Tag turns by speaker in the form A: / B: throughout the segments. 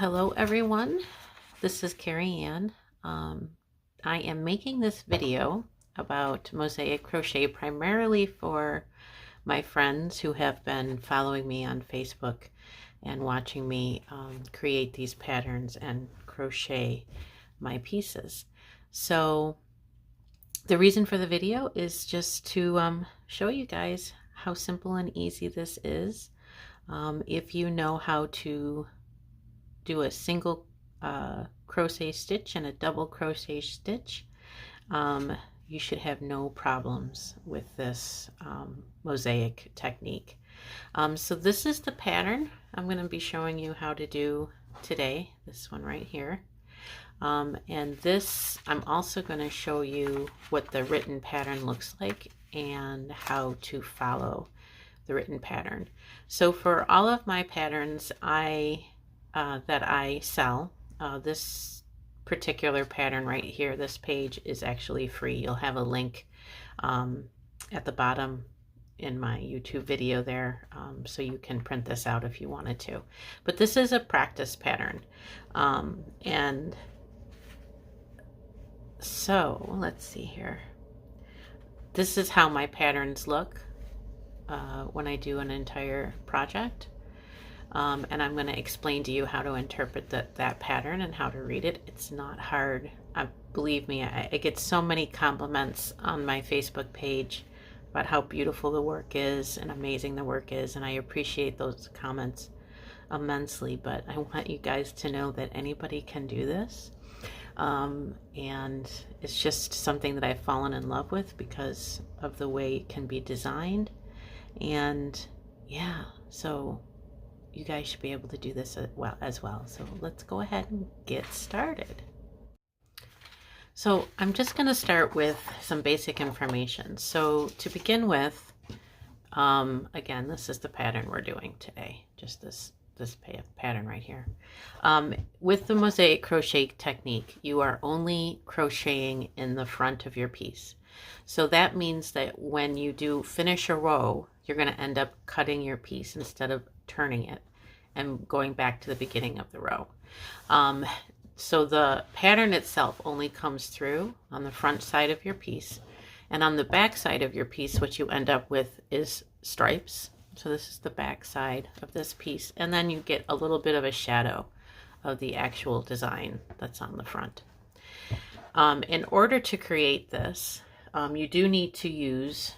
A: hello everyone. This is Carrie Ann. I am making this video about Mosaic Crochet primarily for my friends who have been following me on Facebook and watching me create these patterns and crochet my pieces. So the reason for the video is just to show you guys how simple and easy this is. If you know how to do a single crochet stitch and a double crochet stitch, you should have no problems with this mosaic technique. So this is the pattern I'm going to be showing you how to do today, this one right here. And this, I'm also going to show you what the written pattern looks like and how to follow the written pattern. So for all of my patterns that I sell, this particular pattern right here, this page is actually free. You'll have a link at the bottom in my YouTube video there, so you can print this out if you wanted to. But this is a practice pattern, and so let's see here. This is how my patterns look when I do an entire project. And I'm going to explain to you how to interpret that pattern and how to read it. It's not hard. Believe me, I get so many compliments on my Facebook page about how beautiful the work is and amazing the work is, and I appreciate those comments immensely, but I want you guys to know that anybody can do this. And it's just something that I've fallen in love with because of the way it can be designed. And yeah, so you guys should be able to do this as well. So let's go ahead and get started. So I'm just going to start with some basic information. So to begin with, again, this is the pattern we're doing today, just this pattern right here. With the mosaic crochet technique, you are only crocheting in the front of your piece. So that means that when you do finish a row, you're going to end up cutting your piece instead of turning it and going back to the beginning of the row. So the pattern itself only comes through on the front side of your piece, and on the back side of your piece what you end up with is stripes. So this is the back side of this piece, and then you get a little bit of a shadow of the actual design that's on the front. In order to create this, you do need to use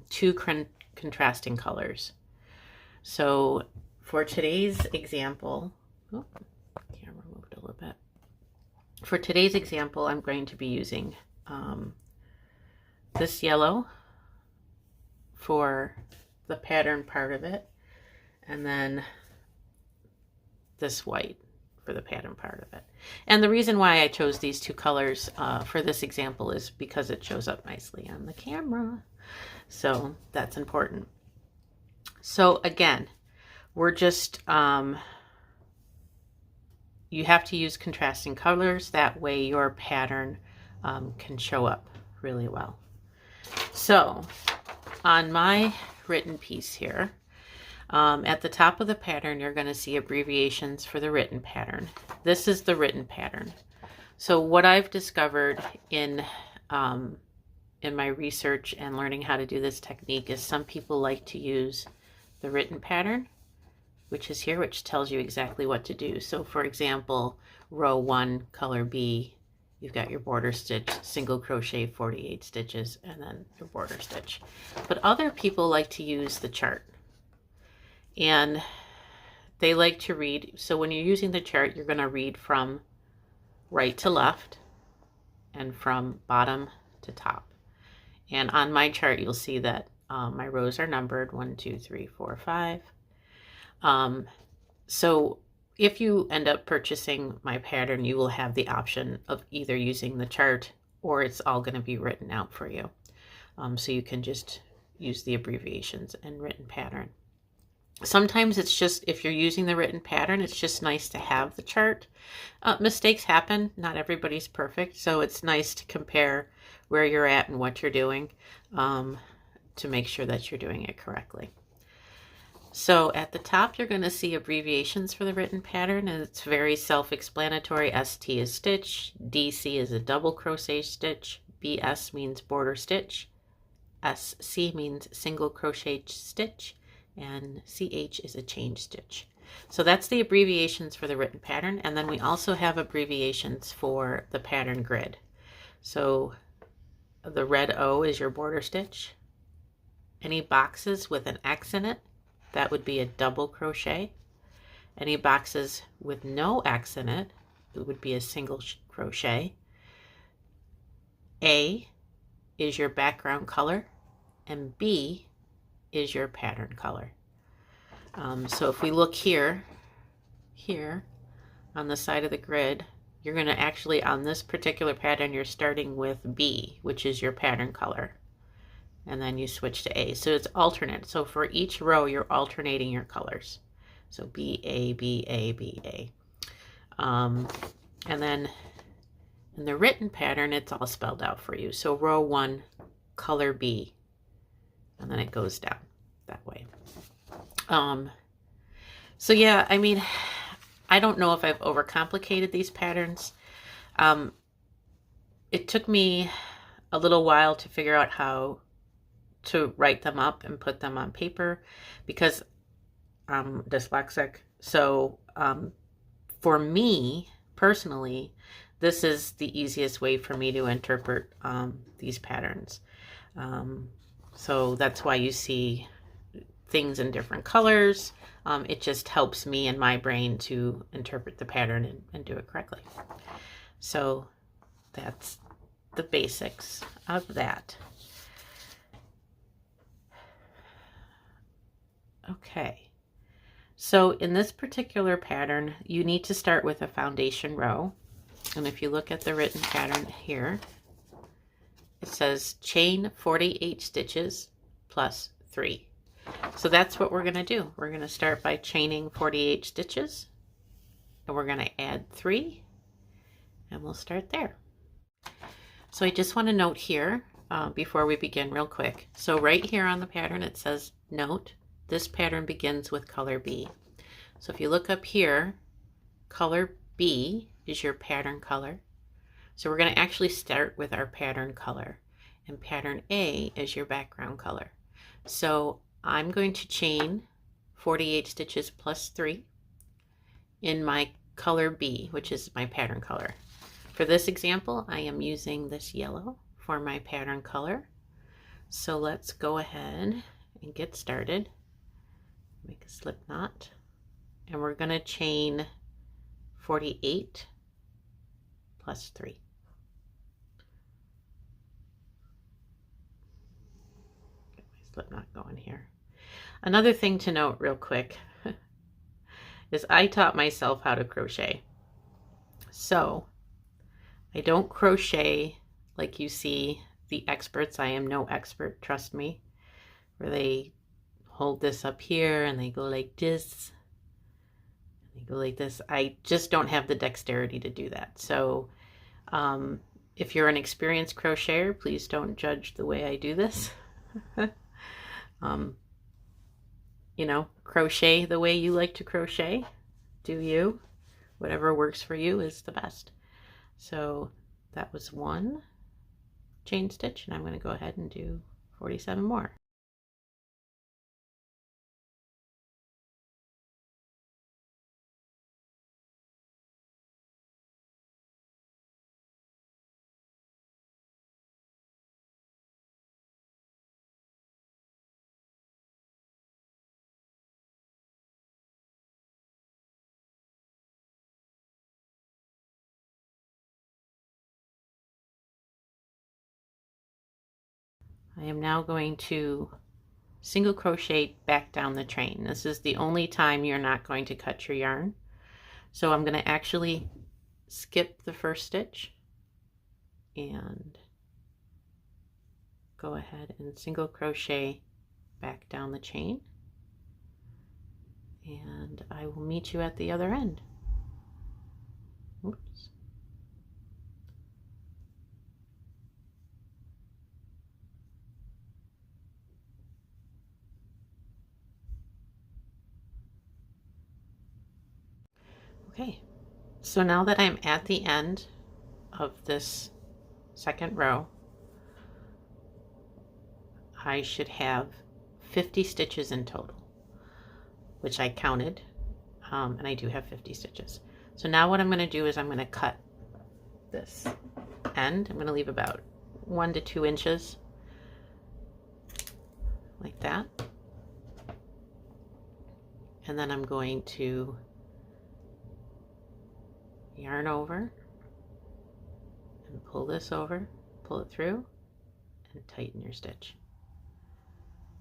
A: two contrasting colors. So for today's example, camera moved a little bit. For today's example, I'm going to be using this yellow for the pattern part of it, and then this white for the pattern part of it. And the reason why I chose these two colors for this example is because it shows up nicely on the camera. So that's important. So again, we're just, you have to use contrasting colors. That way your pattern can show up really well. So on my written piece here, at the top of the pattern, you're going to see abbreviations for the written pattern. This is the written pattern. So what I've discovered in my research and learning how to do this technique is some people like to use the written pattern, which is here, which tells you exactly what to do. So for example, row 1, color B, you've got your border stitch, single crochet 48 stitches, and then your border stitch. But other people like to use the chart, and they like to read. So when you're using the chart, you're going to read from right to left and from bottom to top. And on my chart, you'll see that my rows are numbered 1, 2, 3, 4, 5. So if you end up purchasing my pattern, you will have the option of either using the chart or it's all going to be written out for you. So you can just use the abbreviations and written pattern. Sometimes it's just, if you're using the written pattern, it's just nice to have the chart. Mistakes happen. Not everybody's perfect. So it's nice to compare where you're at and what you're doing to make sure that you're doing it correctly. So at the top, you're going to see abbreviations for the written pattern, and it's very self-explanatory. ST is stitch, DC is a double crochet stitch, BS means border stitch, SC means single crochet stitch, and CH is a chain stitch. So that's the abbreviations for the written pattern, and then we also have abbreviations for the pattern grid. So the red O is your border stitch. Any boxes with an X in it, that would be a double crochet. Any boxes with no X in it, it would be a single crochet. A is your background color, and B is your pattern color. So if we look here on the side of the grid, you're going to actually, on this particular pattern, you're starting with B, which is your pattern color. And then you switch to A. So it's alternate. So for each row, you're alternating your colors. So B, A, B, A, B, A. And then in the written pattern, it's all spelled out for you. So row 1, color B. And then it goes down that way. So yeah, I mean, I don't know if I've overcomplicated these patterns. It took me a little while to figure out how to write them up and put them on paper because I'm dyslexic. So for me personally, this is the easiest way for me to interpret these patterns. So that's why you see things in different colors. It just helps me and my brain to interpret the pattern and do it correctly. So that's the basics of that. Okay, so in this particular pattern, you need to start with a foundation row. And if you look at the written pattern here, it says chain 48 stitches plus 3. So that's what we're going to do. We're going to start by chaining 48 stitches, and we're going to add 3, and we'll start there. So I just want to note here before we begin real quick. So right here on the pattern, it says note, this pattern begins with color B. So if you look up here, color B is your pattern color. So we're going to actually start with our pattern color, and pattern A is your background color. So I'm going to chain 48 stitches plus 3 in my color B, which is my pattern color. For this example, I am using this yellow for my pattern color. So let's go ahead and get started. Make a slip knot, and we're going to chain 48 plus 3. Get my slip knot going here. Another thing to note real quick is I taught myself how to crochet. So I don't crochet like you see the experts. I am no expert, trust me, where they hold this up here and they go like this. They go like this. I just don't have the dexterity to do that. So if you're an experienced crocheter, please don't judge the way I do this. You know, crochet the way you like to crochet. Do you? Whatever works for you is the best. So that was 1 chain stitch, and I'm going to go ahead and do 47 more. I am now going to single crochet back down the train. This is the only time you're not going to cut your yarn. So I'm going to actually skip the first stitch and go ahead and single crochet back down the chain, and I will meet you at the other end. Oops. Okay, so now that I'm at the end of this second row, I should have 50 stitches in total, which I counted, and I do have 50 stitches. So now what I'm going to do is I'm going to cut this end. I'm going to leave about 1 to 2 inches like that. And then I'm going to yarn over and pull this over, pull it through, and tighten your stitch.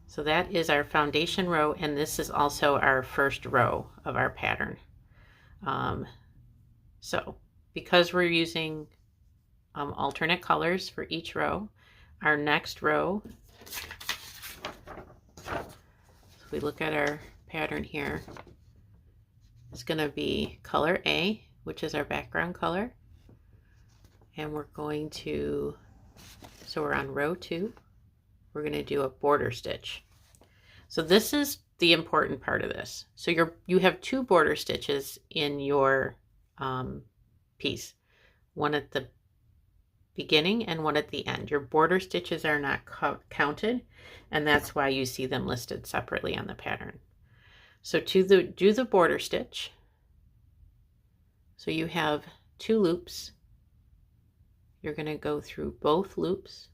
A: So that is our foundation row, and this is also our first row of our pattern. So because we're using alternate colors for each row, our next row, if we look at our pattern here, it's going to be color A, which is our background color. And we're going to, so we're on row 2, we're going to do a border stitch. So this is the important part of this. So you have 2 border stitches in your piece, one at the beginning and one at the end. Your border stitches are not counted, and that's why you see them listed separately on the pattern. So do the border stitch. So you have 2 loops. You're going to go through both loops.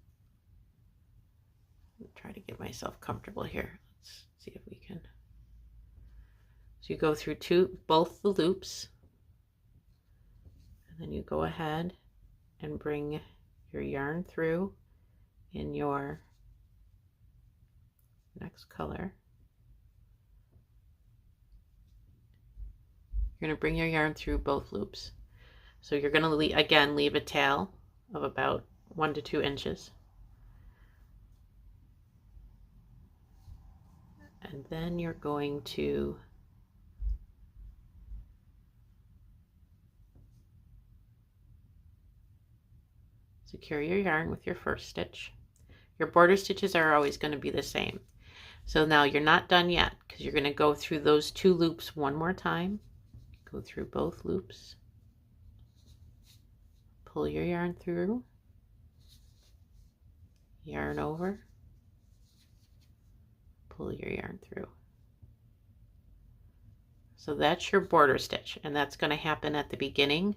A: Try to get myself comfortable here. Let's see if we can. So you go through both the loops, and then you go ahead and bring your yarn through in your next color. You're going to bring your yarn through both loops. So you're going to again leave a tail of about 1 to 2 inches. And then you're going to secure your yarn with your first stitch. Your border stitches are always going to be the same. So now you're not done yet, because you're going to go through those 2 loops one more time. Go through both loops. Pull your yarn through. Yarn over. Pull your yarn through. So that's your border stitch, and that's going to happen at the beginning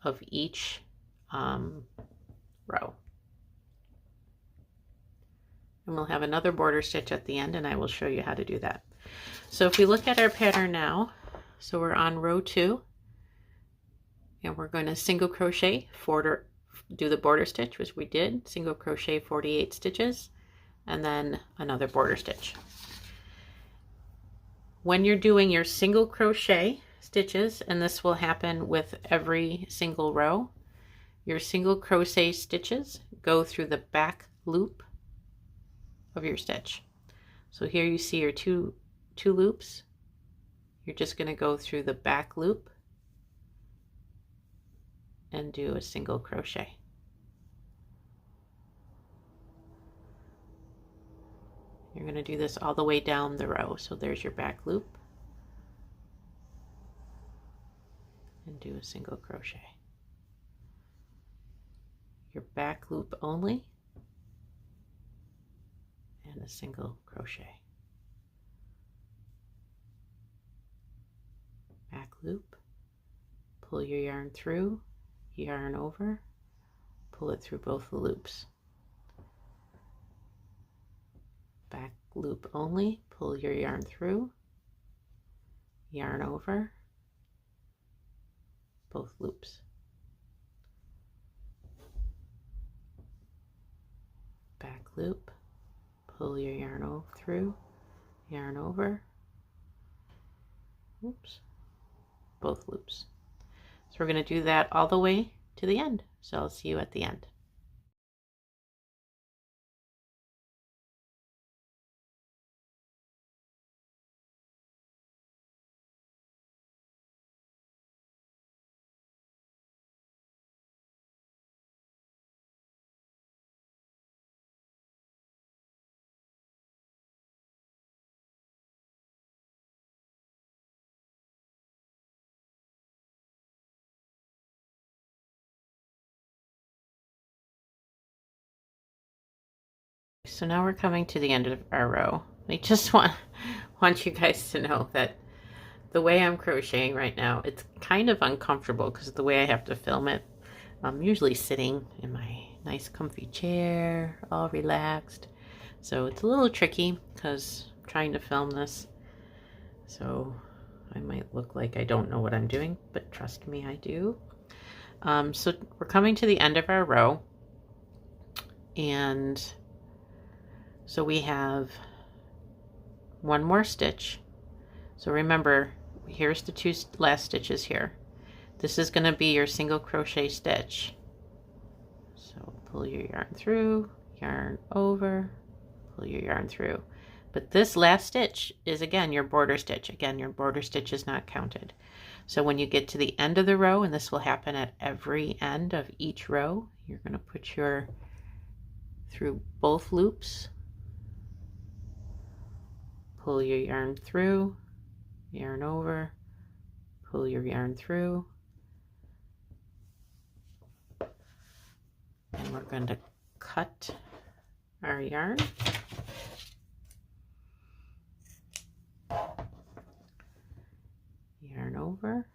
A: of each row. And we'll have another border stitch at the end, and I will show you how to do that. So if we look at our pattern now, so we're on row 2, and we're going to single crochet, do the border stitch, which we did, single crochet 48 stitches, and then another border stitch. When you're doing your single crochet stitches, and this will happen with every single row, your single crochet stitches go through the back loop of your stitch. So here you see your two loops. You're just going to go through the back loop and do a single crochet. You're going to do this all the way down the row. So there's your back loop, and do a single crochet. Your back loop only, and a single crochet. Back loop, pull your yarn through, yarn over, pull it through both the loops. Back loop only, pull your yarn through, yarn over, both loops. Back loop, pull your yarn through, yarn over, oops, both loops. So we're going to do that all the way to the end. So I'll see you at the end. so now we're coming to the end of our row. I just want you guys to know that the way I'm crocheting right now, it's kind of uncomfortable because of the way I have to film it. I'm usually sitting in my nice comfy chair, all relaxed. So it's a little tricky because I'm trying to film this. So I might look like I don't know what I'm doing, but trust me, I do. So we're coming to the end of our row. And so we have one more stitch. So remember, here's the two last stitches here. This is going to be your single crochet stitch. So pull your yarn through, yarn over, pull your yarn through. But this last stitch is again your border stitch. Again, your border stitch is not counted. So when you get to the end of the row, and this will happen at every end of each row, you're going to put your through both loops, pull your yarn through, yarn over, pull your yarn through, and we're going to cut our yarn. Yarn over,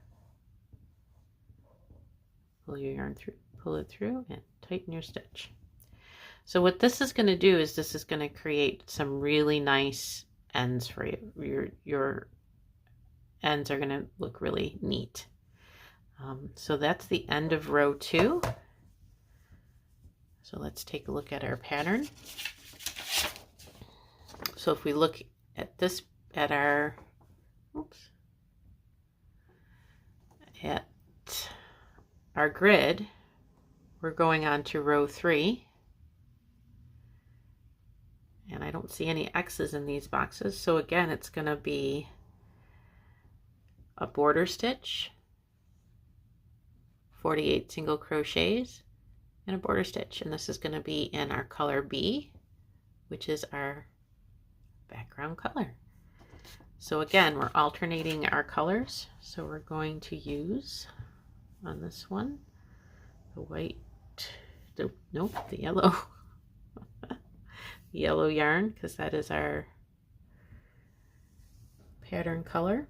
A: pull your yarn through, pull it through, and tighten your stitch. So what this is going to do is this is going to create some really nice ends for you. Your ends are going to look really neat. So that's the end of row 2. So let's take a look at our pattern. So if we look at this, at our, at our grid, we're going on to row 3. And I don't see any X's in these boxes. So again, it's going to be a border stitch, 48 single crochets, and a border stitch. And this is going to be in our color B, which is our background color. So again, we're alternating our colors. So we're going to use on this one, the white, the yellow. Yellow yarn, because that is our pattern color.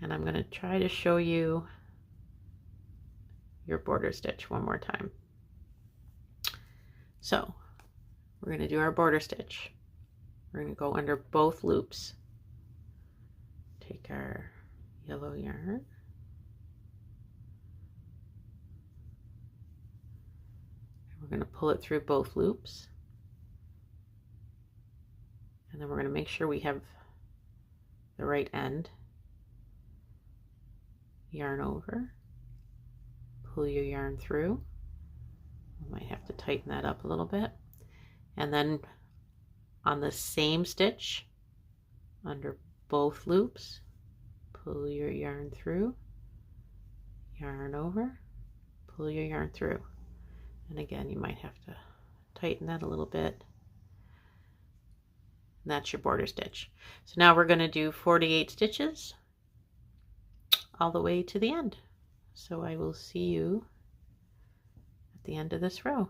A: And I'm going to try to show you your border stitch one more time. So we're going to do our border stitch. We're going to go under both loops. Take our yellow yarn, and we're going to pull it through both loops. And then we're going to make sure we have the right end. Yarn over, pull your yarn through. We might have to tighten that up a little bit. And then on the same stitch, under both loops, pull your yarn through, yarn over, pull your yarn through. And again, you might have to tighten that a little bit. And that's your border stitch. So now we're going to do 48 stitches all the way to the end. So I will see you at the end of this row.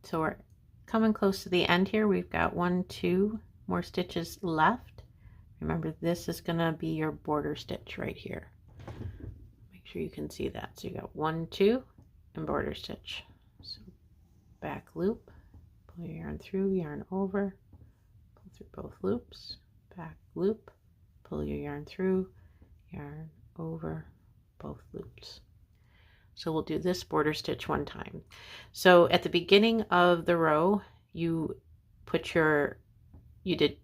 A: So we're coming close to the end here. We've got 1, 2 more stitches left. Remember, this is going to be your border stitch right here. Make sure you can see that. So you got 1, 2, and border stitch. So back loop, pull your yarn through, yarn over, pull through both loops, back loop, pull your yarn through, yarn over, both loops. So we'll do this border stitch one time. So at the beginning of the row, you did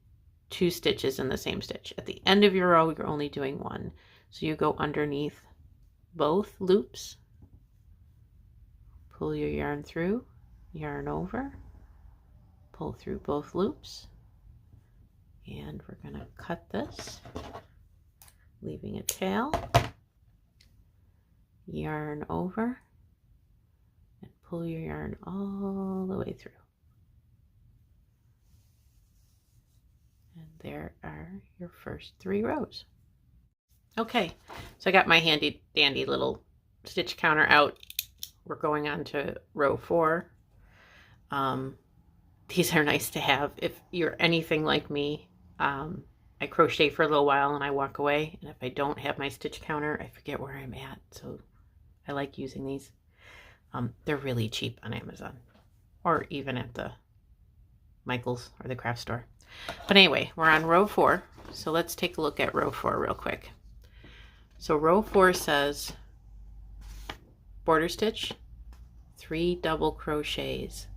A: 2 stitches in the same stitch. At the end of your row, you're only doing 1. So you go underneath both loops, pull your yarn through, yarn over, pull through both loops, and we're going to cut this, leaving a tail, yarn over, and pull your yarn all the way through. And there are your first 3 rows. Okay, so I got my handy dandy little stitch counter out. We're going on to row 4. These are nice to have if you're anything like me. I crochet for a little while and I walk away, and if I don't have my stitch counter, I forget where I'm at, so I like using these. They're really cheap on Amazon or even at the Michael's or the craft store. But anyway, we're on row 4, so let's take a look at row 4 real quick. So row 4 says border stitch, 3 double crochets,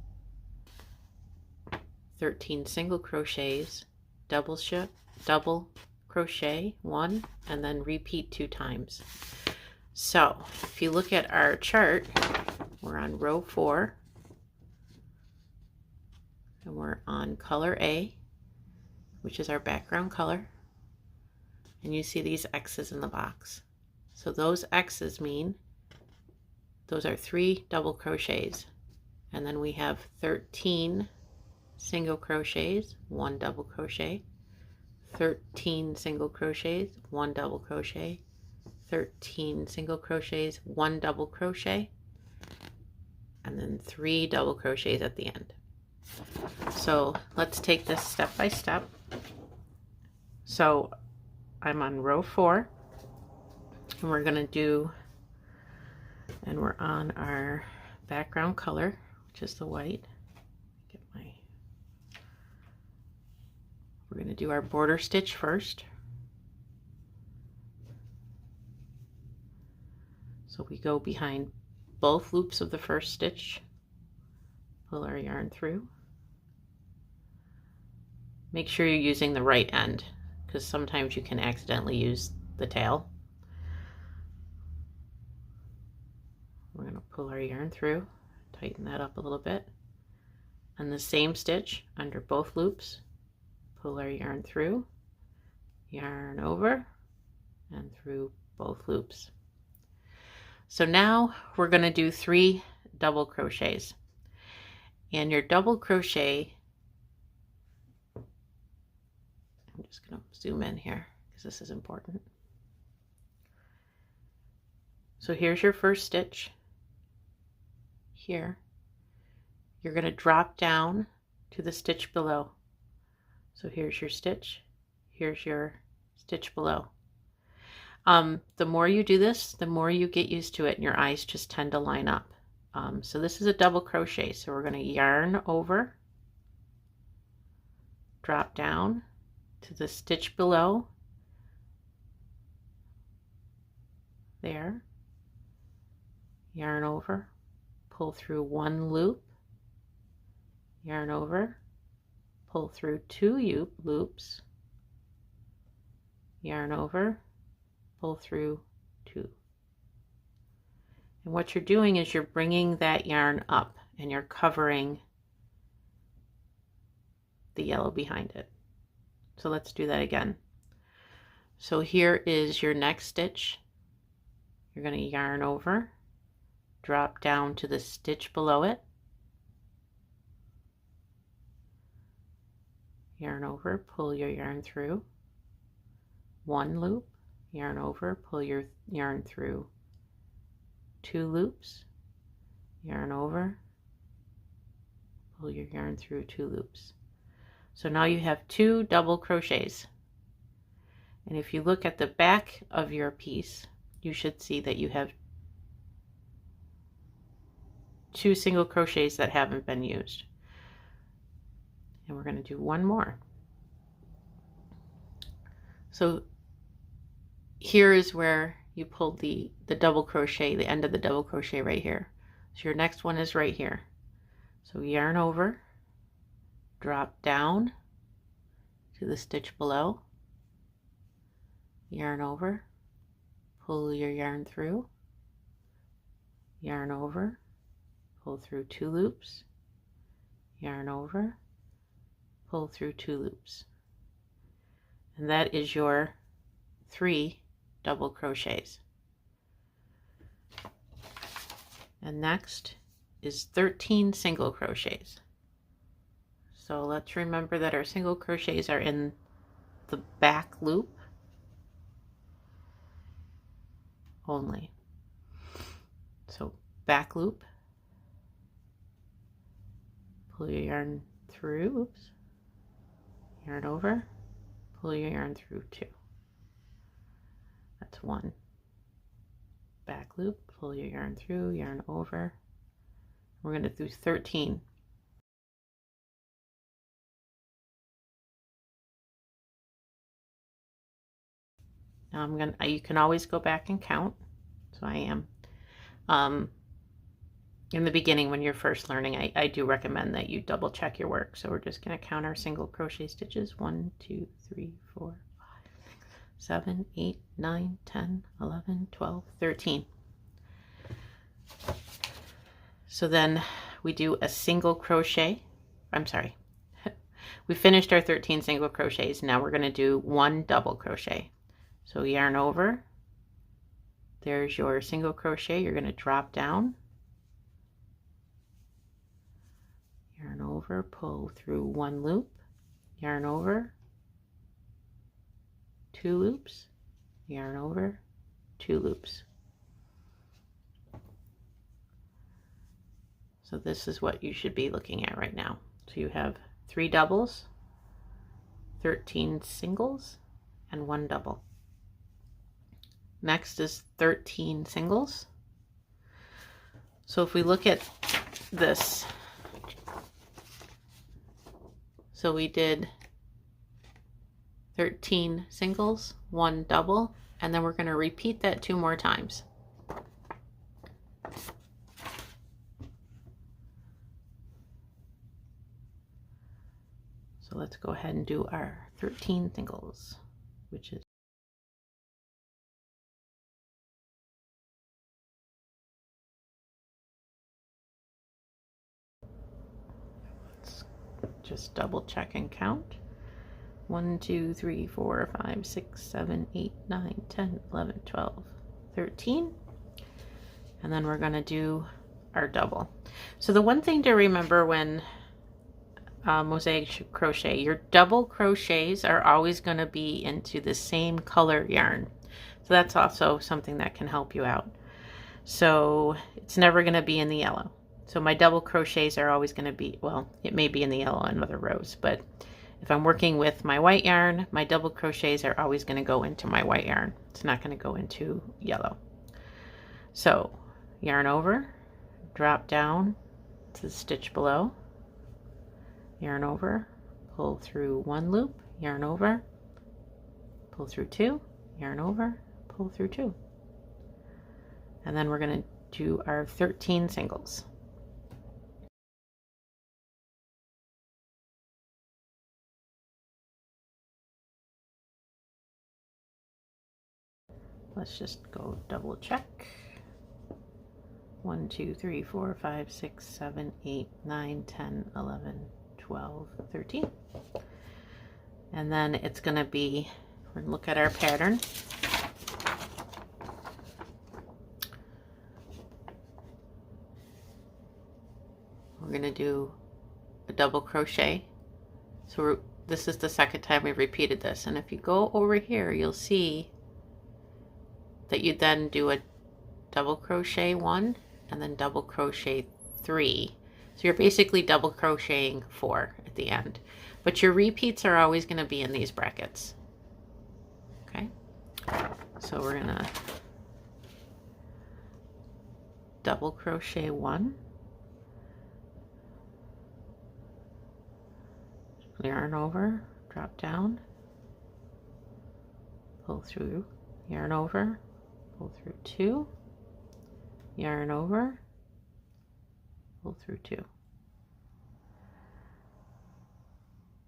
A: 13 single crochets, double crochet 1, and then repeat 2 times. So if you look at our chart, we're on row 4 and we're on color A, which is our background color, and you see these X's in the box. So those X's mean those are 3 double crochets, and then we have 13 single crochets, 1 double crochet, 13 single crochets, 1 double crochet, 13 single crochets, 1 double crochet, and then 3 double crochets at the end. So let's take this step by step. So I'm on row 4, and we're going to do, and we're on our background color, which is the white. We're going to do our border stitch first. So we go behind both loops of the first stitch, pull our yarn through. Make sure you're using the right end, because sometimes you can accidentally use the tail. We're going to pull our yarn through, tighten that up a little bit. And the same stitch under both loops, pull our yarn through, yarn over, and through both loops. So now we're going to do 3 double crochets. And your double crochet, I'm just going to zoom in here because this is important. So here's your first stitch. Here, you're going to drop down to the stitch below. So here's your stitch, here's your stitch below. The more you do this, the more you get used to it, and your eyes just tend to line up. So this is a double crochet, so we're going to yarn over, drop down to the stitch below, there, yarn over, pull through 1 loop, yarn over, pull through 2 loops, yarn over, pull through 2. And what you're doing is you're bringing that yarn up and you're covering the yellow behind it. So let's do that again. So here is your next stitch. You're going to yarn over, drop down to the stitch below it, yarn over, pull your yarn through 1 loop, yarn over, pull your yarn through 2 loops, yarn over, pull your yarn through 2 loops. So now you have 2 double crochets. And if you look at the back of your piece, you should see that you have 2 single crochets that haven't been used. And we're going to do 1 more. So here is where you pull the double crochet, the end of the double crochet right here. So your next one is right here. So yarn over, drop down to the stitch below, yarn over, pull your yarn through, yarn over, pull through 2 loops, yarn over, pull through 2 loops. And that is your 3 double crochets. And next is 13 single crochets. So let's remember that our single crochets are in the back loop only. So back loop, pull your yarn through, oops, yarn over, pull your yarn through 2. That's 1. Back loop, pull your yarn through, yarn over. We're going to do 13. Now you can always go back and count. So I am. In the beginning when you're first learning, I do recommend that you double check your work. So we're just going to count our single crochet stitches. 1, 2, 3, 4, 5, 6, 7, 8, 9, 10, 11, 12, 13. So then we do a single crochet. I'm sorry. We finished our 13 single crochets. Now we're going to do 1 double crochet. So yarn over. There's your single crochet. You're going to drop down, yarn over, pull through 1 loop, yarn over, 2 loops, yarn over, 2 loops. So this is what you should be looking at right now. So you have 3 doubles, 13 singles, and 1 double. Next is 13 singles. So if we look at this, so we did 13 singles, 1 double, and then we're going to repeat that 2 more times. So let's go ahead and do our 13 singles, which is just double check and count. 1, 2, 3, 4, 5, 6, 7, 8, 9, 10, 11, 12, 13. And then we're going to do our double. So the one thing to remember when mosaic crochet, your double crochets are always going to be into the same color yarn. So that's also something that can help you out. So it's never going to be in the yellow. So my double crochets are always going to be, well, it may be in the yellow in other rows, but if I'm working with my white yarn, my double crochets are always going to go into my white yarn. It's not going to go into yellow. So yarn over, drop down to the stitch below, yarn over, pull through 1 loop, yarn over, pull through 2, yarn over, pull through 2. And then we're going to do our 13 singles. Let's just go double check. 1, 2, 3, 4, 5, 6, 7, 8, 9, 10, 11, 12, 13. And then it's going to be, we're going to look at our pattern. We're going to do a double crochet. So this is the second time we've repeated this. And if you go over here, you'll see that you then do a double crochet 1 and then double crochet 3. So you're basically double crocheting 4 at the end, but your repeats are always going to be in these brackets. Okay, so we're gonna double crochet 1, yarn over, drop down, pull through, yarn over, pull through 2, yarn over, pull through 2.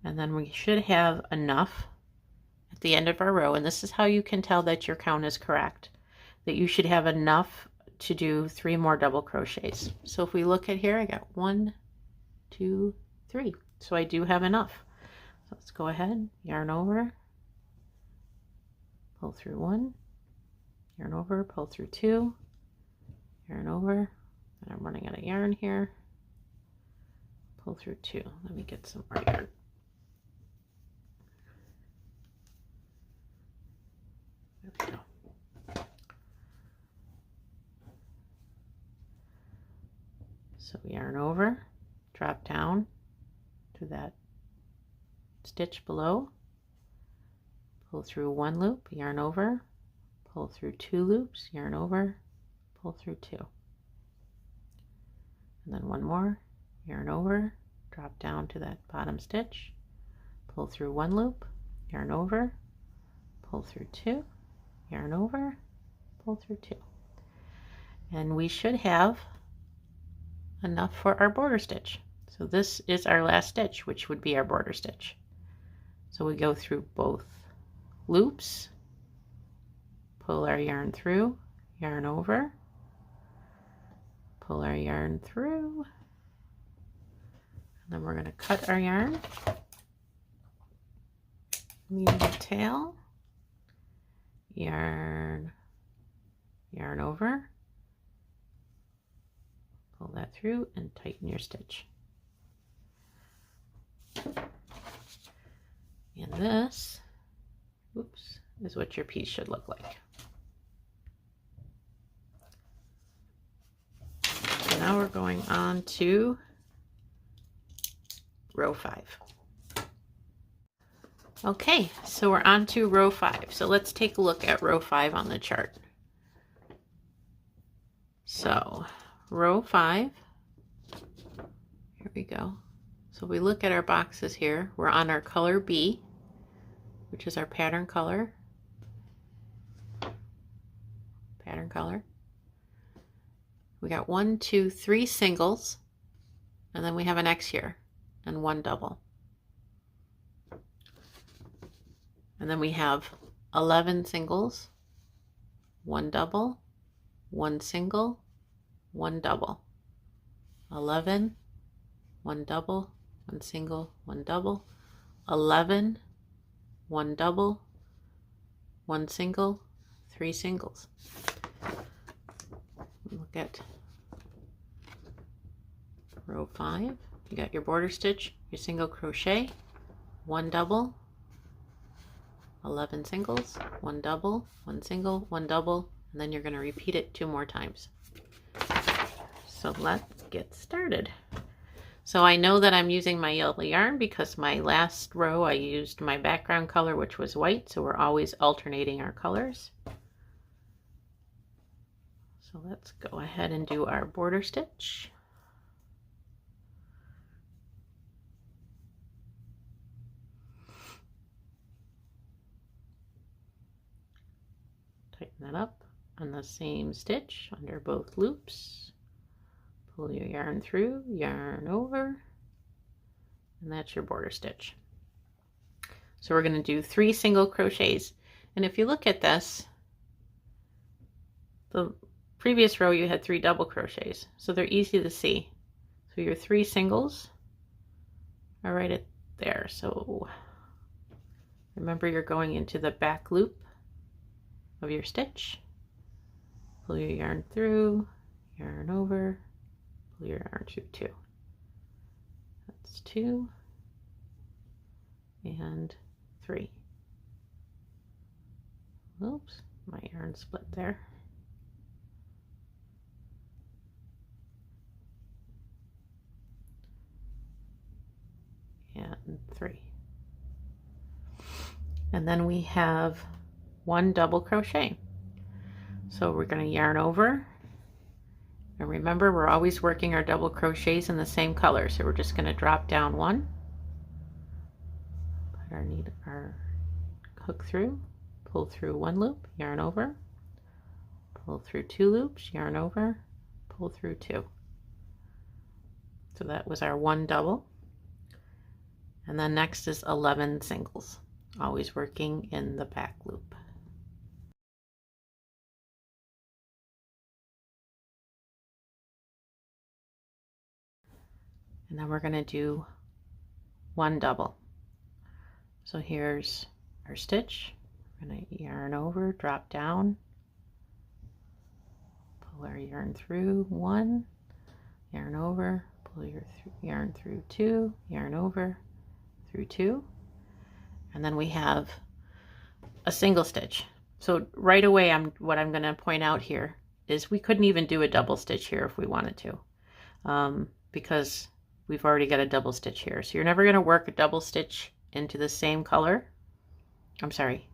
A: And then we should have enough at the end of our row, and this is how you can tell that your count is correct, that you should have enough to do 3 more double crochets. So if we look at here, I got 1, 2, 3. So I do have enough. So let's go ahead, yarn over, pull through 1, yarn over, pull through 2, yarn over, and I'm running out of yarn here, pull through 2. Let me get some more yarn. There we go. So yarn over, drop down to that stitch below, pull through 1 loop, yarn over, pull through 2 loops, yarn over, pull through 2. And then 1 more, yarn over, drop down to that bottom stitch, pull through 1 loop, yarn over, pull through 2, yarn over, pull through 2. And we should have enough for our border stitch. So this is our last stitch, which would be our border stitch. So we go through both loops, pull our yarn through, yarn over, pull our yarn through, and then we're going to cut our yarn, leave the tail, yarn over, pull that through and tighten your stitch. And this, oops, is what your piece should look like. So now we're going on to row 5. Okay, so we're on to row 5. So let's take a look at row 5 on the chart. So row 5, here we go. So we look at our boxes here. We're on our color B, which is our pattern color. We got 1, 2, 3 singles, and then we have an X here, and 1 double. And then we have 11 singles, 1 double, 1 single, 1 double. 11, 1 double, 1 single, 1 double. 11, 1 double, 1 single, 3 singles. Look at row 5. You got your border stitch, your single crochet, 1 double, 11 singles, 1 double, 1 single, 1 double, and then you're going to repeat it 2 more times. So let's get started. So I know that I'm using my yellow yarn because my last row I used my background color, which was white, so we're always alternating our colors. So let's go ahead and do our border stitch. Tighten that up on the same stitch under both loops. Pull your yarn through, yarn over, and that's your border stitch. So we're going to do 3 single crochets. And if you look at this, the previous row you had 3 double crochets, so they're easy to see. So your 3 singles are right at there. So remember, you're going into the back loop of your stitch. Pull your yarn through, yarn over, pull your yarn through 2. That's 2 and 3. Oops, my yarn split there. And 3. And then we have 1 double crochet. So we're going to yarn over. And remember, we're always working our double crochets in the same color. So we're just going to drop down 1. Put our hook through, pull through 1 loop, yarn over, pull through 2 loops, yarn over, pull through 2. So that was our 1 double. And then next is 11 singles, always working in the back loop. And then we're going to do 1 double. So here's our stitch. We're going to yarn over, drop down, pull our yarn through 1, yarn over, pull your yarn through 2, yarn over through 2, and then we have a single stitch. So right away, what I'm going to point out here is we couldn't even do a double stitch here if we wanted to, because we've already got a double stitch here. So you're never going to work a double stitch into the same color. I'm sorry,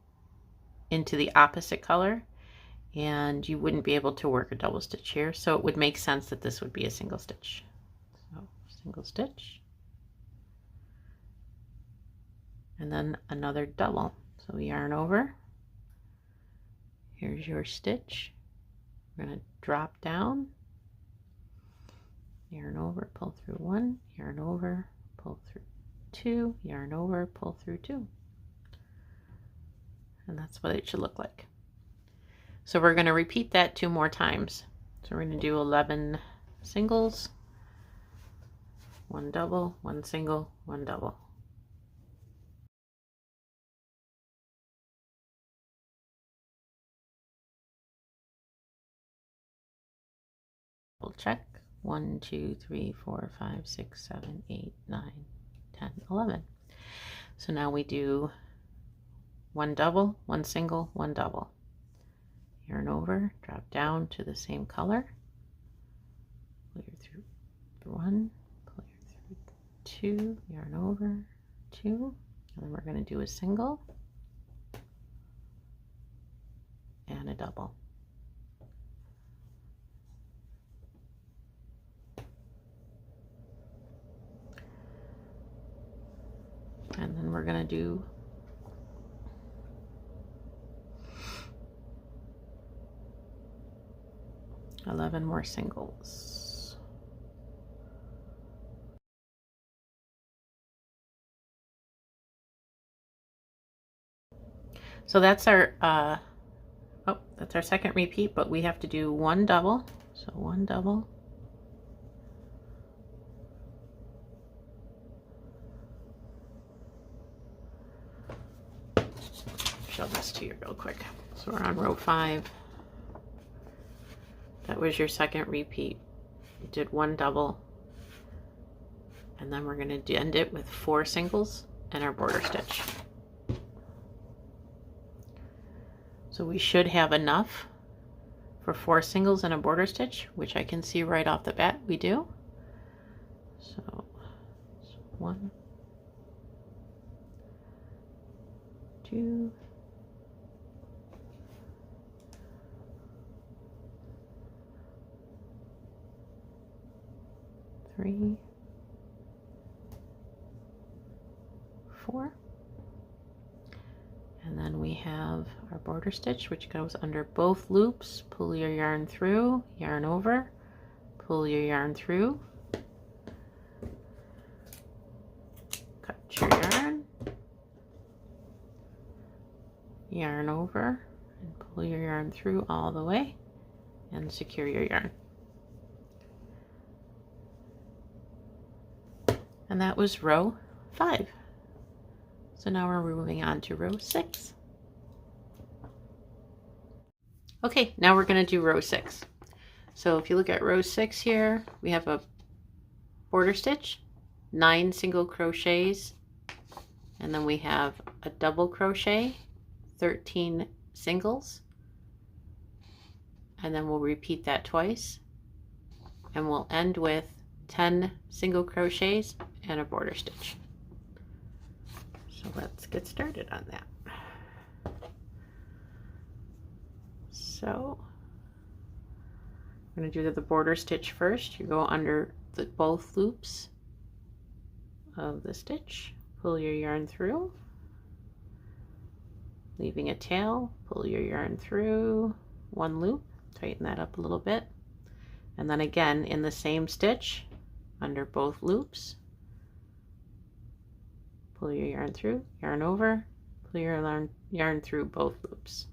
A: into the opposite color, and you wouldn't be able to work a double stitch here. So it would make sense that this would be a single stitch. So single stitch, and then another double. So yarn over. Here's your stitch. We're going to drop down, yarn over, pull through 1, yarn over, pull through 2, yarn over, pull through 2. And that's what it should look like. So we're going to repeat that 2 more times. So we're going to do 11 singles, 1 double, 1 single, 1 double. We'll check. 1, 2, 3, 4, 5, 6, 7, 8, 9, 10, 11. So now we do 1 double, 1 single, 1 double. Yarn over, drop down to the same color. Pull your through 1, pull your through 2, yarn over 2, and then we're going to do a single and a double. And then we're going to do $11 more singles. So that's our that's our second repeat, but we have to do 1 double. So 1 double. Show this to you real quick. So we're on row 5. That was your second repeat. You did 1 double, and then we're going to end it with 4 singles and our border stitch. So we should have enough for 4 singles and a border stitch, which I can see right off the bat we do. So 1, 2, 3, 4, and then we have our border stitch, which goes under both loops. Pull your yarn through, yarn over, pull your yarn through, cut your yarn, yarn over, and pull your yarn through all the way, and secure your yarn. And that was row 5. So now we're moving on to row 6. Okay, now we're going to do row 6. So if you look at row 6 here, we have a border stitch, 9 single crochets, and then we have a double crochet, 13 singles, and then we'll repeat that twice, and we'll end with 10 single crochets and a border stitch. So let's get started on that. So I'm going to do the border stitch first. You go under both loops of the stitch, pull your yarn through, leaving a tail, pull your yarn through 1 loop, tighten that up a little bit, and then again in the same stitch under both loops, pull your yarn through, yarn over, pull your yarn through both loops.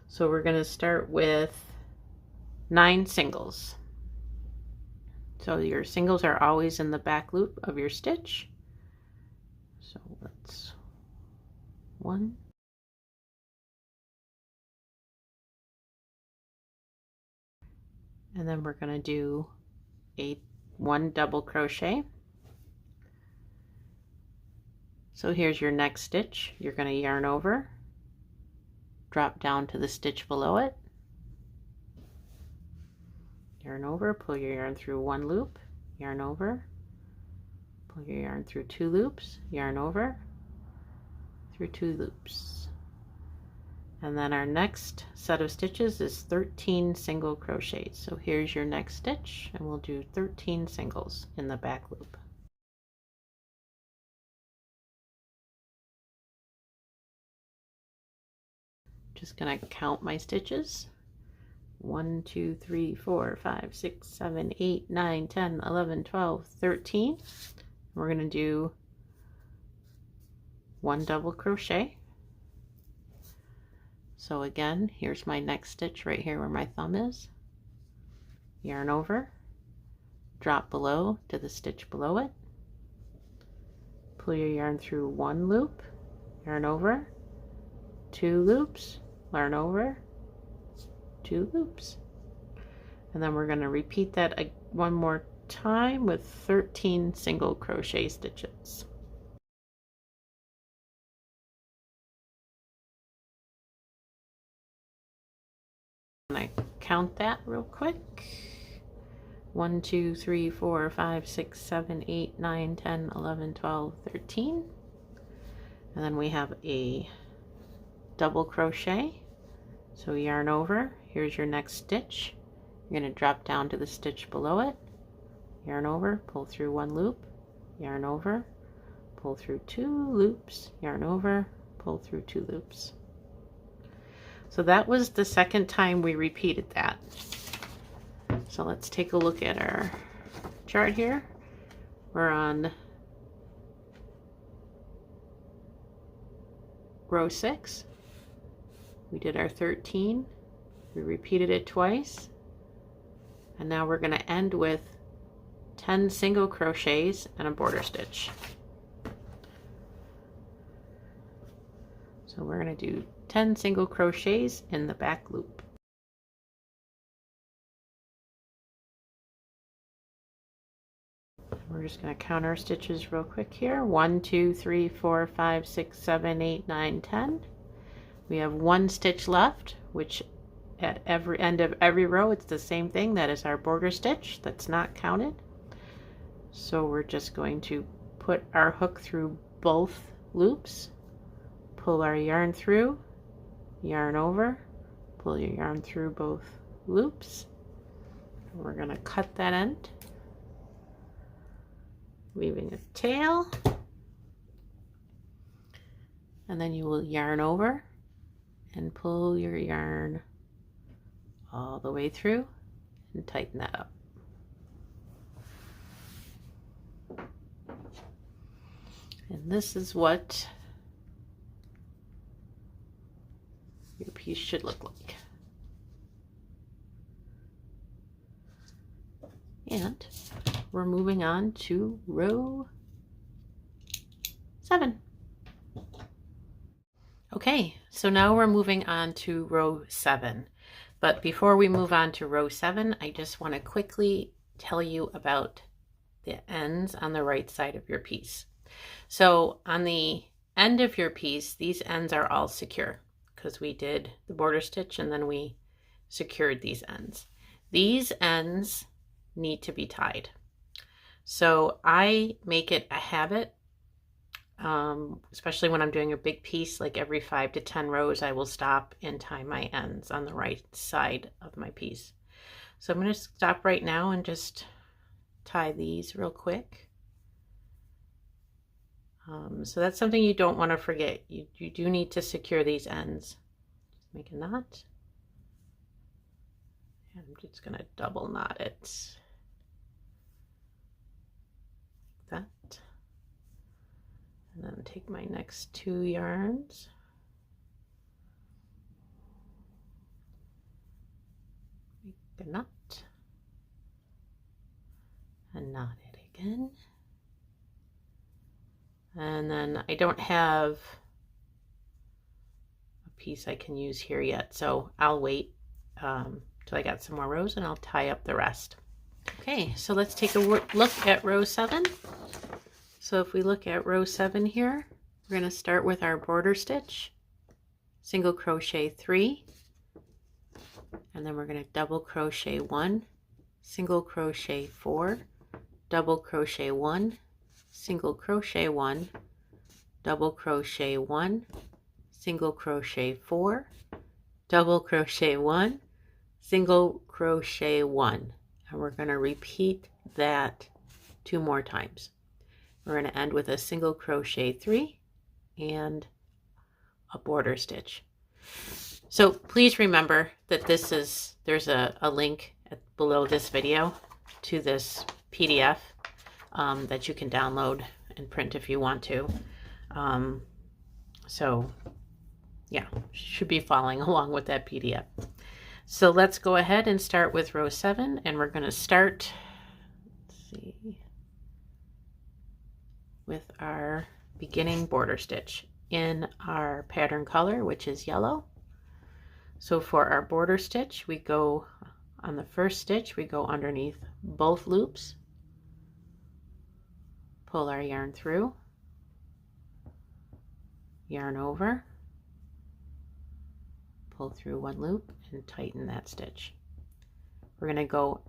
A: So we're going to start with 9 singles. So your singles are always in the back loop of your stitch. that's 1, and then we're going to do one double crochet. So here's your next stitch. You're going to yarn over, drop down to the stitch below it, yarn over, pull your yarn through 1 loop, yarn over, pull your yarn through 2 loops, yarn over, through 2 loops. And then our next set of stitches is 13 single crochets. So here's your next stitch, and we'll do 13 singles in the back loop. Just gonna count my stitches. 1, 2, 3, 4, 5, 6, 7, 8, 9, 10, 11, 12, 13. We're gonna do 1 double crochet. So again, here's my next stitch right here where my thumb is. Yarn over, drop below to the stitch below it, pull your yarn through 1 loop, yarn over, 2 loops, yarn over, 2 loops. And then we're going to repeat that one more time with 13 single crochet stitches. And I count that real quick. 1, 2, 3, 4, 5, 6, 7, 8, 9, 10, 11, 12, 13. And then we have a double crochet. So yarn over, here's your next stitch. You're going to drop down to the stitch below it, yarn over, pull through 1 loop, yarn over, pull through 2 loops, yarn over, pull through 2 loops. So that was the second time we repeated that. So let's take a look at our chart here. We're on row 6. We did our 13. We repeated it twice. And now we're going to end with 10 single crochets and a border stitch. So we're going to do 10 single crochets in the back loop. We're just going to count our stitches real quick here. 1, 2, 3, 4, 5, 6, 7, 8, 9, 10. We have 1 stitch left, which at every end of every row it's the same thing. That is our border stitch. That's not counted. So we're just going to put our hook through both loops, pull our yarn through, yarn over, pull your yarn through both loops. We're going to cut that end, leaving a tail, and then you will yarn over and pull your yarn all the way through and tighten that up. And this is what your piece should look like. And we're moving on to row 7. Okay, so now we're moving on to row 7. But before we move on to row 7, I just want to quickly tell you about the ends on the right side of your piece. So on the end of your piece, these ends are all secure because we did the border stitch and then we secured these ends. These ends need to be tied. So I make it a habit, especially when I'm doing a big piece, like every 5 to 10 rows, I will stop and tie my ends on the right side of my piece. So I'm going to stop right now and just tie these real quick. So that's something you don't want to forget. You do need to secure these ends. Just make a knot. And I'm just going to double knot it. Like that. And then take my next 2 yarns. Make a knot. And knot it again. And then I don't have a piece I can use here yet, so I'll wait till I got some more rows and I'll tie up the rest. Okay, so let's take a look at row 7. So if we look at row 7 here, we're going to start with our border stitch, single crochet 3, and then we're going to double crochet 1, single crochet 4, double crochet 1, single crochet 1, double crochet 1, single crochet 4, double crochet 1, single crochet 1, and we're going to repeat that 2 more times. We're going to end with a single crochet 3 and a border stitch. So please remember that there's a link below this video to this PDF that you can download and print if you want to. So yeah, should be following along with that PDF. So let's go ahead and start with row 7, and we're going to start, let's see, with our beginning border stitch in our pattern color, which is yellow. So for our border stitch, we go on the first stitch, we go underneath both loops, pull our yarn through, yarn over, pull through 1 loop and tighten that stitch. We're going to go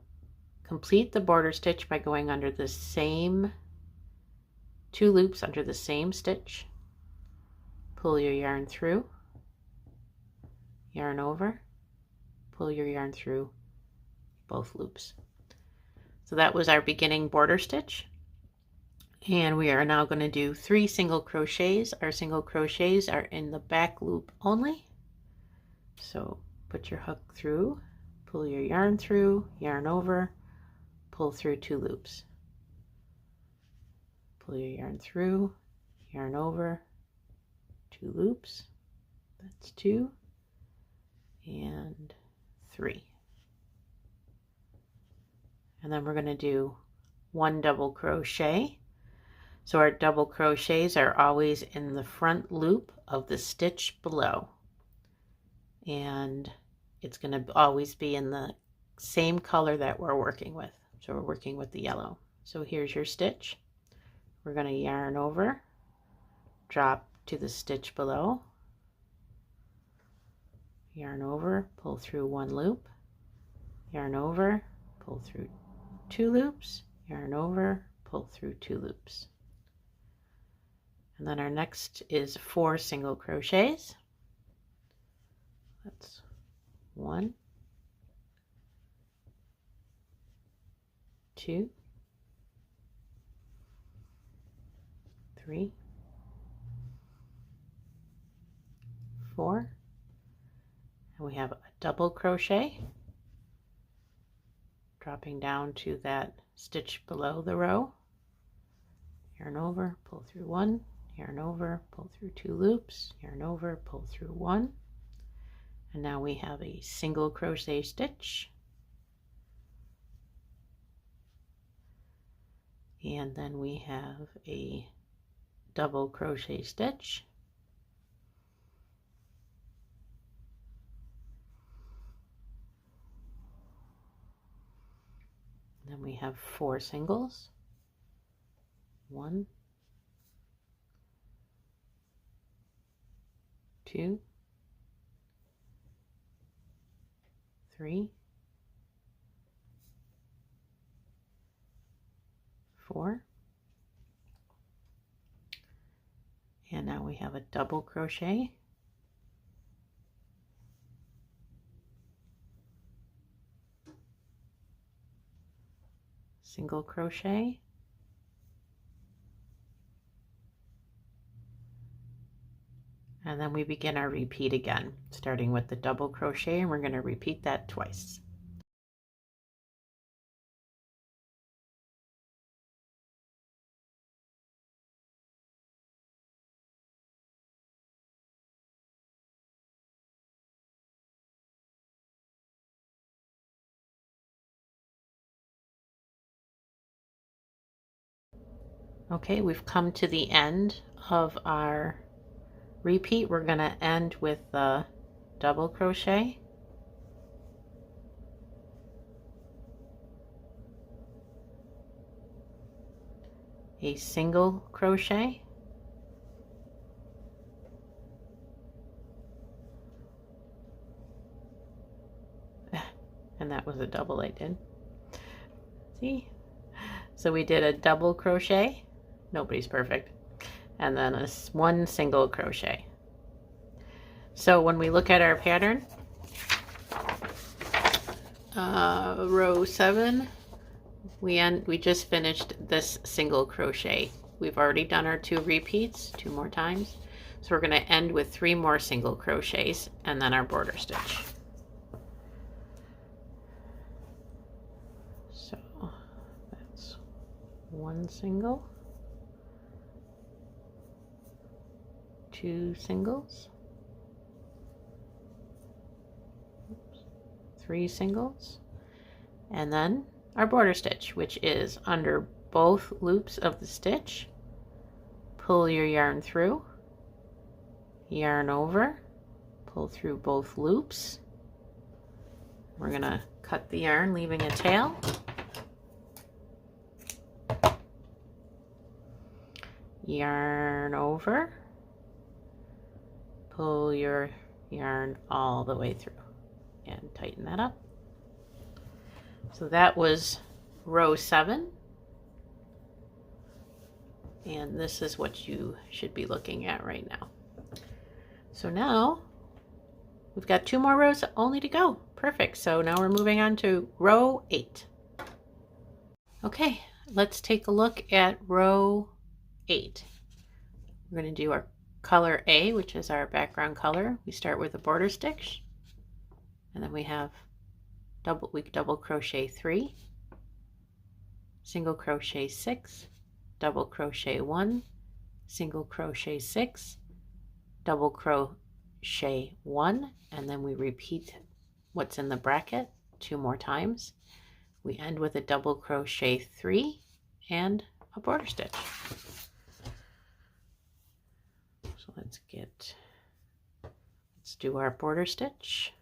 A: complete the border stitch by going under the same 2 loops under the same stitch, pull your yarn through, yarn over, pull your yarn through both loops. So that was our beginning border stitch, and we are now going to do 3 single crochets. Our single crochets are in the back loop only. So put your hook through, pull your yarn through, yarn over, pull through 2 loops, pull your yarn through, yarn over, 2 loops, that's 2 and 3, and then we're going to do 1 double crochet. So our double crochets are always in the front loop of the stitch below, and it's going to always be in the same color that we're working with. So we're working with the yellow. So here's your stitch. We're going to yarn over, drop to the stitch below, yarn over, pull through 1 loop, yarn over, pull through 2 loops, yarn over, pull through 2 loops. And then our next is 4 single crochets. That's 1, 2, 3, 4, and we have a double crochet, dropping down to that stitch below the row, yarn over, pull through 1, yarn over, pull through 2 loops, yarn over, pull through 1, and now we have a single crochet stitch, and then we have a double crochet stitch, then we have 4 singles, 1, 2, 3, 4, and now we have a double crochet, single crochet, and then we begin our repeat again, starting with the double crochet, and we're going to repeat that twice. Okay, we've come to the end of our repeat. We're going to end with the double crochet, a single crochet, and that was a double I did. See? So we did a double crochet, nobody's perfect, and then one single crochet. So when we look at our pattern, row 7, we just finished this single crochet. We've already done our 2 repeats 2 more times, so we're going to end with 3 more single crochets and then our border stitch. So that's 1 single, 2 singles, 3 singles, and then our border stitch, which is under both loops of the stitch. Pull your yarn through, yarn over, pull through both loops. We're going to cut the yarn, leaving a tail. Yarn over, pull your yarn all the way through, and tighten that up. So that was row 7, and this is what you should be looking at right now. So now we've got 2 more rows only to go. Perfect. So now we're moving on to row 8. Okay, let's take a look at row 8. We're going to do our color A, which is our background color. We start with a border stitch, and then we have double crochet 3, single crochet 6, double crochet 1, single crochet 6, double crochet 1, and then we repeat what's in the bracket 2 more times. We end with a double crochet 3 and a border stitch. So let's do our border stitch.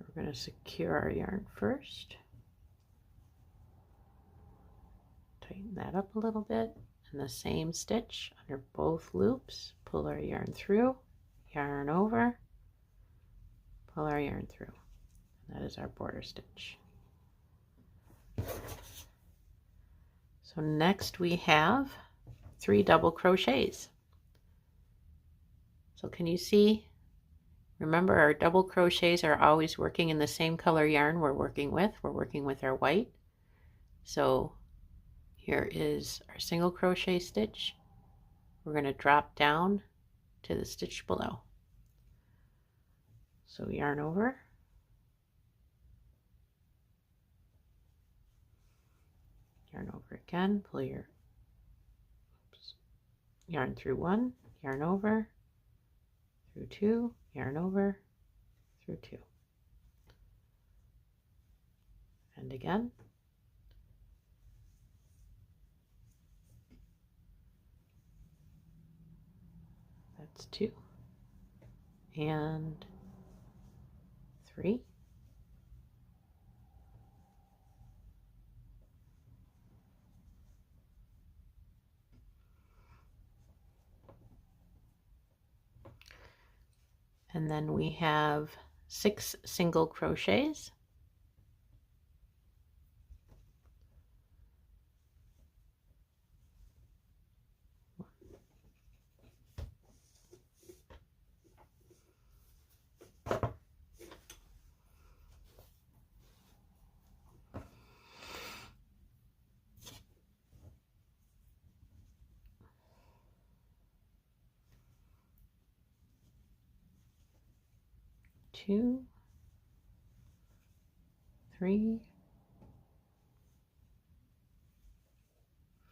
A: We're going to secure our yarn first. Tighten that up a little bit. In the same stitch under both loops, pull our yarn through, yarn over, pull our yarn through. That is our border stitch. So next we have 3 double crochets. So can you see? Remember, our double crochets are always working in the same color yarn we're working with. We're working with our white. So here is our single crochet stitch. We're going to drop down to the stitch below. So yarn over, yarn over again, pull your yarn through 1, yarn over, through 2, yarn over, through 2, and again. That's 2 and 3. And then we have 6 single crochets. Two, 3,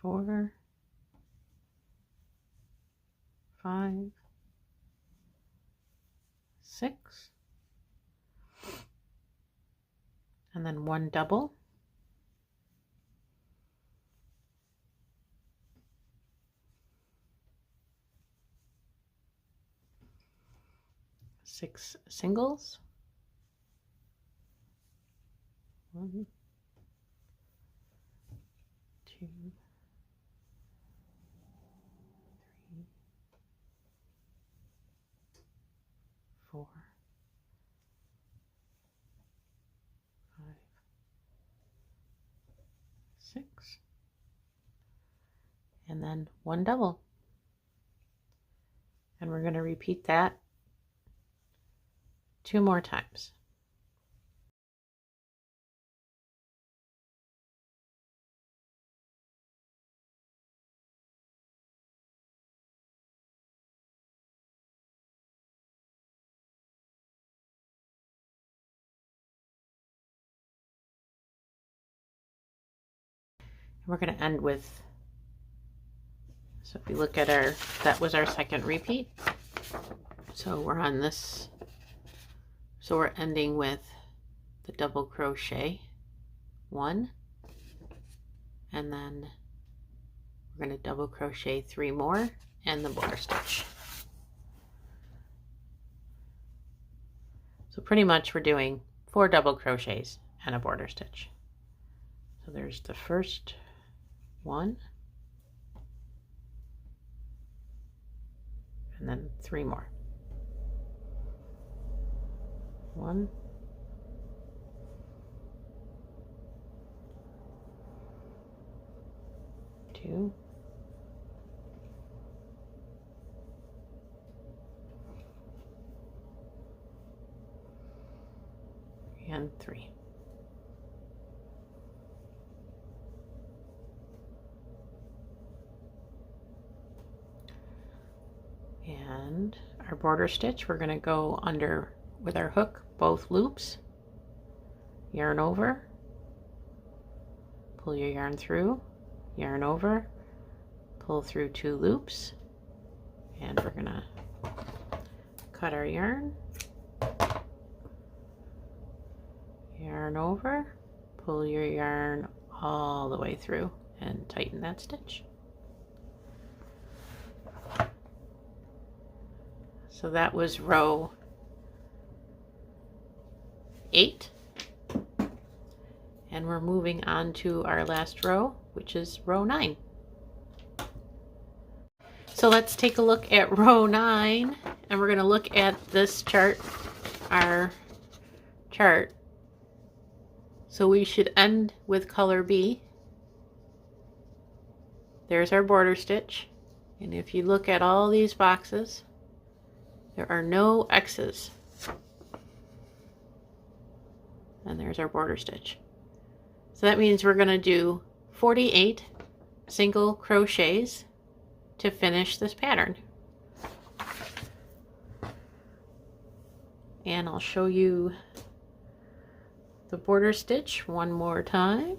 A: 4, 5, 6, and then 1 double, six singles, 1, 2, 3, 4, 5, 6, and then 1 double. And we're going to repeat that 2 more times. We're going to end with, so if you look at our, that was our second repeat. So we're on this, so we're ending with the double crochet 1, and then we're going to double crochet 3 more and the border stitch. So pretty much we're doing 4 double crochets and a border stitch. So there's the first 1, and then 3 more. 1, 2, and 3. And our border stitch, we're going to go under with our hook both loops, yarn over, pull your yarn through, yarn over, pull through 2 loops, and we're going to cut our yarn, yarn over, pull your yarn all the way through and tighten that stitch. So that was row 8, and we're moving on to our last row, which is row 9. So let's take a look at row 9, and we're going to look at this chart, our chart. So we should end with color B. There's our border stitch, and if you look at all these boxes, there are no X's. And there's our border stitch. So that means we're going to do 48 single crochets to finish this pattern. And I'll show you the border stitch one more time.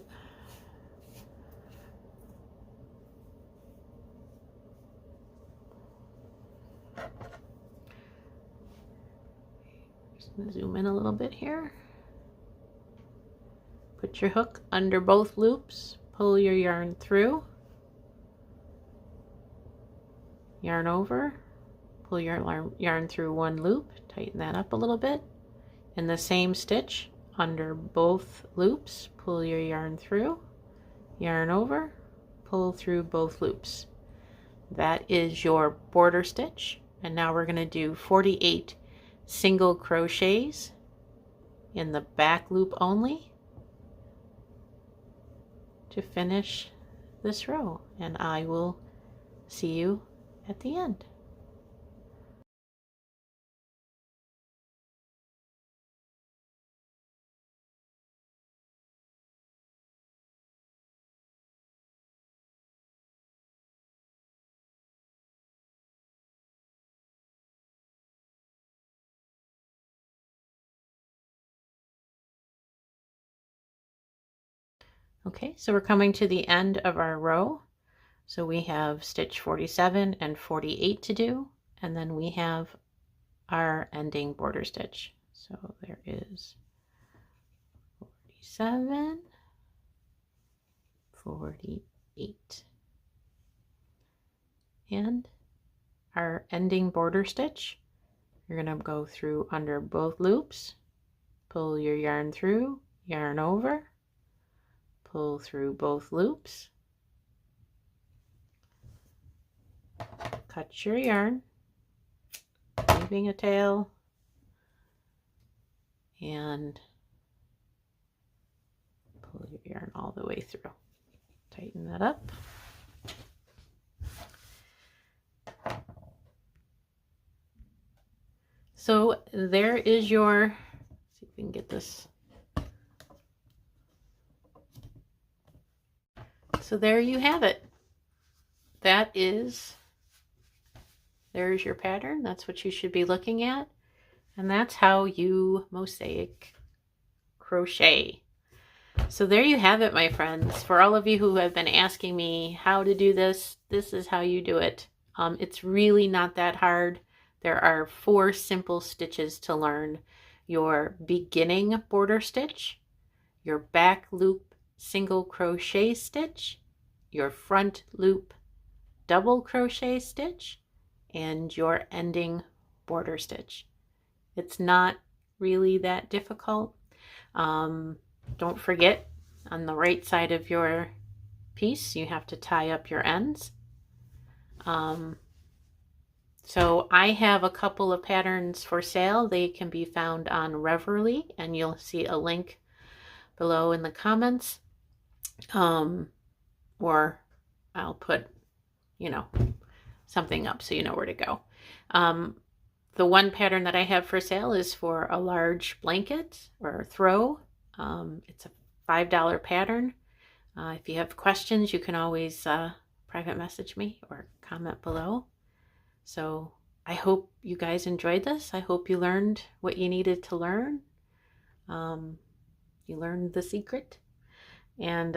A: Zoom in a little bit here. Put your hook under both loops, pull your yarn through, yarn over, pull your yarn through 1 loop, tighten that up a little bit. In the same stitch, under both loops, pull your yarn through, yarn over, pull through both loops. That is your border stitch. And now we're going to do 48 single crochets in the back loop only to finish this row, and I will see you at the end. Okay, so we're coming to the end of our row. So we have stitch 47 and 48 to do, and then we have our ending border stitch. So there is 47, 48. And our ending border stitch, you're going to go through under both loops, pull your yarn through, yarn over, pull through both loops, cut your yarn, leaving a tail, and pull your yarn all the way through. Tighten that up. So there is your, let's see if we can get this. So there you have it. There's your pattern. That's what you should be looking at. And that's how you mosaic crochet. So there you have it, my friends. For all of you who have been asking me how to do this, this is how you do it. It's really not that hard. There are 4 simple stitches to learn. Your beginning border stitch, your back loop single crochet stitch, your front loop double crochet stitch, and your ending border stitch. It's not really that difficult. Don't forget, on the right side of your piece, you have to tie up your ends. So I have a couple of patterns for sale. They can be found on Reverly, and you'll see a link below in the comments. Or I'll put, something up so you know where to go. The one pattern that I have for sale is for a large blanket or throw. It's a $5 pattern. If you have questions, you can always private message me or comment below. So I hope you guys enjoyed this. I hope you learned what you needed to learn. You learned the secret. And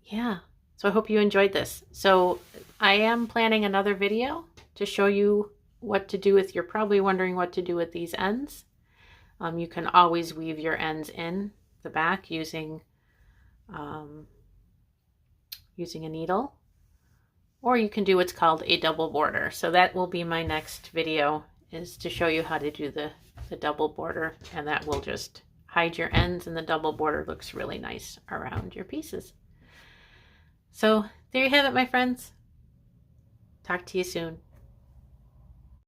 A: yeah, so I hope you enjoyed this. So I am planning another video to show you what to do with, you're probably wondering what to do with these ends. You can always weave your ends in the back using a needle, or you can do what's called a double border. So that will be my next video, is to show you how to do the double border, and that will just hide your ends, and the double border looks really nice around your pieces. So there you have it, my friends. Talk to you soon.